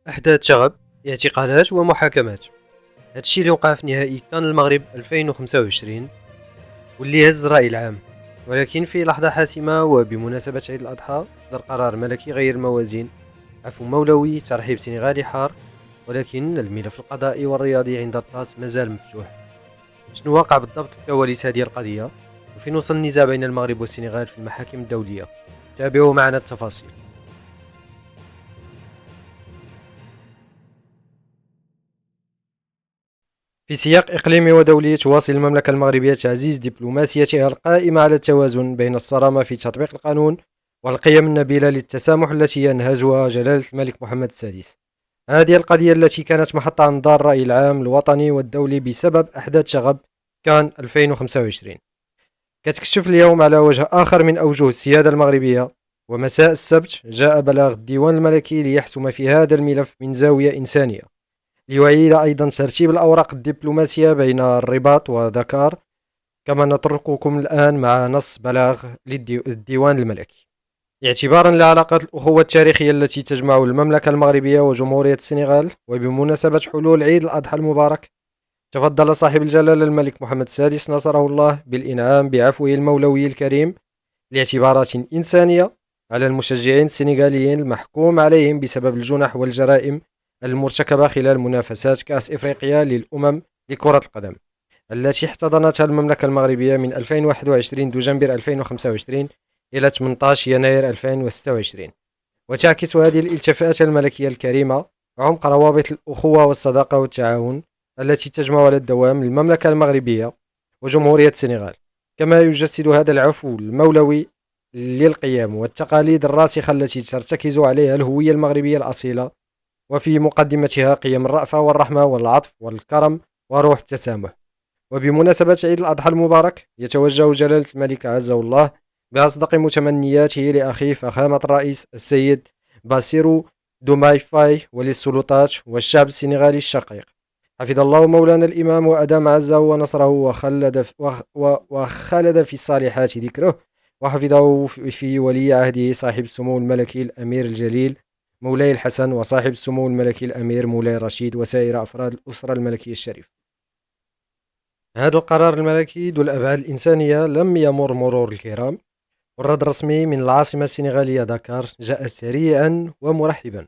أحداث شغب، اعتقالات ومحاكمات. هادشي اللي وقع في نهائي كان المغرب 2025 واللي هز الرأي العام، ولكن في لحظة حاسمة وبمناسبة عيد الأضحى صدر قرار ملكي غير الموازين، عفو مولوي، ترحيب سنغالي حار. ولكن الملف القضائي والرياضي عند الطاس مازال مفتوح. شنو واقع بالضبط في كواليس هذه القضية؟ وفين وصل النزاع بين المغرب والسنغال في المحاكم الدولية؟ تابعوا معنا التفاصيل. في سياق إقليمي ودولي، تواصل المملكة المغربية تعزيز دبلوماسيتها القائمة على التوازن بين الصرامة في تطبيق القانون والقيم النبيلة للتسامح التي ينهجها جلالة الملك محمد السادس. هذه القضية التي كانت محط أنظار الرأي العام الوطني والدولي بسبب أحداث شغب كان 2025 كتكشف اليوم على وجه آخر من أوجه السيادة المغربية. ومساء السبت جاء بلاغ الديوان الملكي ليحسم في هذا الملف من زاوية إنسانية، ليعيد أيضا ترتيب الأوراق الدبلوماسية بين الرباط ودكار. كما نترككم الآن مع نص بلاغ للديوان الملكي. اعتبارا لعلاقات الأخوة التاريخية التي تجمع المملكة المغربية وجمهورية السنغال، وبمناسبة حلول عيد الأضحى المبارك، تفضل صاحب الجلالة الملك محمد السادس نصره الله بالإنعام بعفوه المولوي الكريم لاعتبارات إنسانية على المشجعين السنغاليين المحكوم عليهم بسبب الجنح والجرائم المرتكبة خلال منافسات كأس إفريقيا للأمم لكرة القدم التي احتضنتها المملكة المغربية من 2021 دجنبر 2025 إلى 18 يناير 2026. وتعكس هذه الالتفات الملكية الكريمة عمق روابط الأخوة والصداقة والتعاون التي تجمع على الدوام المملكة المغربية وجمهورية السنغال. كما يجسد هذا العفو المولوي للقيم والتقاليد الراسخة التي ترتكز عليها الهوية المغربية الأصيلة، وفي مقدمتها قيم الرأفة والرحمة والعطف والكرم وروح التسامح. وبمناسبة عيد الأضحى المبارك، يتوجه جلالة الملك عزه الله بأصدق متمنياته لأخيه فخامة الرئيس السيد باسيرو دوماي فاي وللسلطات والشعب السنغالي الشقيق. حفظ الله مولانا الإمام وأدام عزه ونصره وخلد في الصالحات ذكره، وحفظه في ولي عهده صاحب السمو الملكي الأمير الجليل مولاي الحسن، وصاحب السمو الملكي الأمير مولاي رشيد، وسائر أفراد الأسرة الملكية الشريفة. هذا القرار الملكي ذو الأبعاد الإنسانية لم يمر مرور الكرام، والرد الرسمي من العاصمة السنغالية داكار جاء سريعا ومرحبا.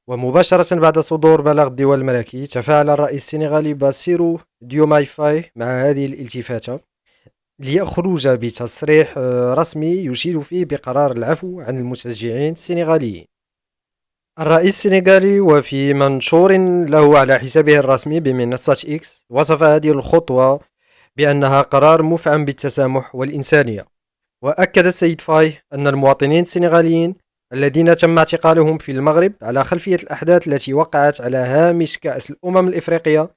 ومباشرة بعد صدور بلاغ الديوان الملكي، تفاعل الرئيس السنغالي باسيرو ديوماي فاي مع هذه الالتفاتة ليخرج بتصريح رسمي يشير فيه بقرار العفو عن المشجعين السنغاليين. الرئيس السنغالي وفي منشور له على حسابه الرسمي بمنصة إكس وصف هذه الخطوة بأنها قرار مفعم بالتسامح والإنسانية. وأكد السيد فاي أن المواطنين السنغاليين الذين تم اعتقالهم في المغرب على خلفية الأحداث التي وقعت على هامش كأس الأمم الإفريقية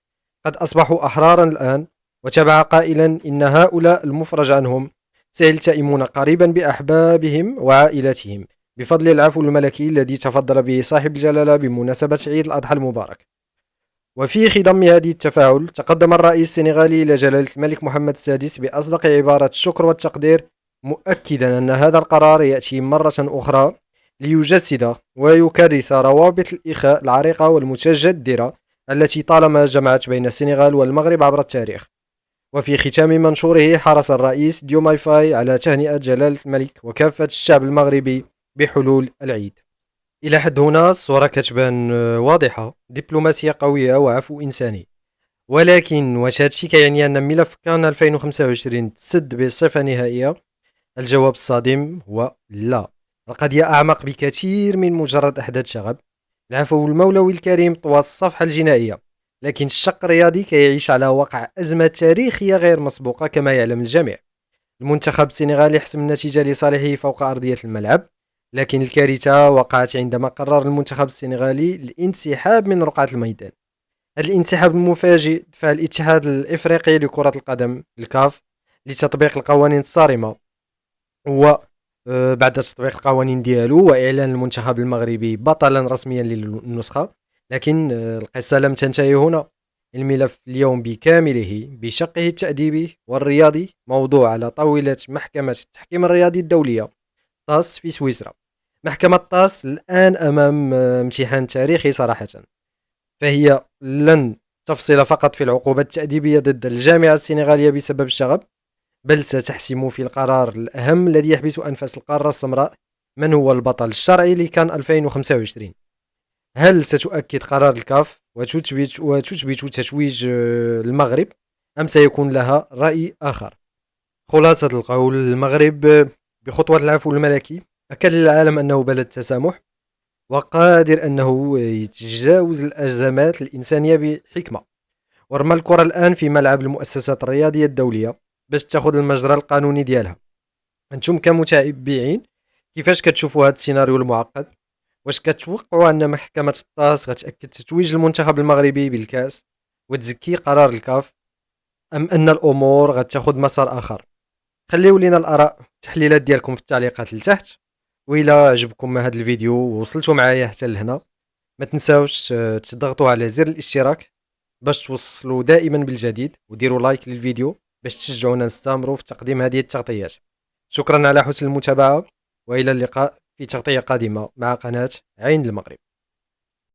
قد أصبحوا أحرارا الآن. وتابع قائلا إن هؤلاء المفرج عنهم سيلتئمون قريبا بأحبابهم وعائلتهم بفضل العفو الملكي الذي تفضل به صاحب الجلالة بمناسبة عيد الأضحى المبارك. وفي خضم هذه التفاعل، تقدم الرئيس السنغالي إلى جلالة الملك محمد السادس بأصدق عبارات الشكر والتقدير، مؤكدا أن هذا القرار يأتي مرة أخرى ليجسد ويكرس روابط الإخاء العريقة والمتجدرة التي طالما جمعت بين السنغال والمغرب عبر التاريخ. وفي ختام منشوره، حرص الرئيس ديوماي فاي على تهنئة جلالة الملك وكافة الشعب المغربي بحلول العيد. إلى حد هنا الصورة كتبان واضحة، دبلوماسية قوية وعفو إنساني. ولكن واش هادشي كيعني أن ملف كان 2025 تسد بصفة نهائية؟ الجواب الصادم هو لا. القضية أعمق بكثير من مجرد أحداث شغب. العفو المولوي الكريم طوى الصفحة الجنائية، لكن الشق الرياضي كيعيش على وقع أزمة تاريخية غير مسبوقة كما يعلم الجميع. المنتخب السنغالي حسم النتيجة لصالحه فوق أرضية الملعب، لكن الكارثة وقعت عندما قرر المنتخب السنغالي الانسحاب من رقعة الميدان. هذا الانسحاب المفاجئ دفع الاتحاد الإفريقي لكرة القدم الكاف لتطبيق القوانين الصارمة، وبعد تطبيق القوانين ديالو وإعلان المنتخب المغربي بطلا رسميا للنسخة. لكن القصة لم تنتهي هنا. الملف اليوم بكامله بشقه التأديبي والرياضي موضوع على طاولة محكمة التحكيم الرياضي الدولية تاس في سويسرا. محكمة طاس الآن أمام امتحان تاريخي صراحة، فهي لن تفصل فقط في العقوبة التأديبية ضد الجامعة السنغالية بسبب الشغب، بل ستحسم في القرار الأهم الذي يحبس أنفاس القارة السمراء: من هو البطل الشرعي لكان 2025؟ هل ستؤكد قرار الكاف وتثبت تتويج المغرب، أم سيكون لها رأي آخر؟ خلاصة القول: المغرب بخطوة العفو الملكي أكد للعالم أنه بلد تسامح وقادر أنه يتجاوز الأزمات الإنسانية بحكمة، ورمى الكرة الآن في ملعب المؤسسات الرياضية الدولية باش تاخذ المجرى القانوني ديالها. أنتم كمتابعين كيفاش كتشوفوا هذا السيناريو المعقد؟ واش كتوقعوا أن محكمة الطاس غتأكد تتويج المنتخب المغربي بالكأس وتزكي قرار الكاف، أم أن الأمور غتاخذ مسار آخر؟ خليو لينا الآراء التحليلات ديالكم في التعليقات لتحت. وإلا عجبكم هذا الفيديو ووصلتوا معايا حتى لهنا، ما تنساوش تضغطوا على زر الاشتراك باش توصلوا دائما بالجديد، وديروا لايك للفيديو باش تشجعونا نستمروا في تقديم هذه التغطيات. شكرا على حسن المتابعة، وإلى اللقاء في تغطية قادمة مع قناة عين المغرب.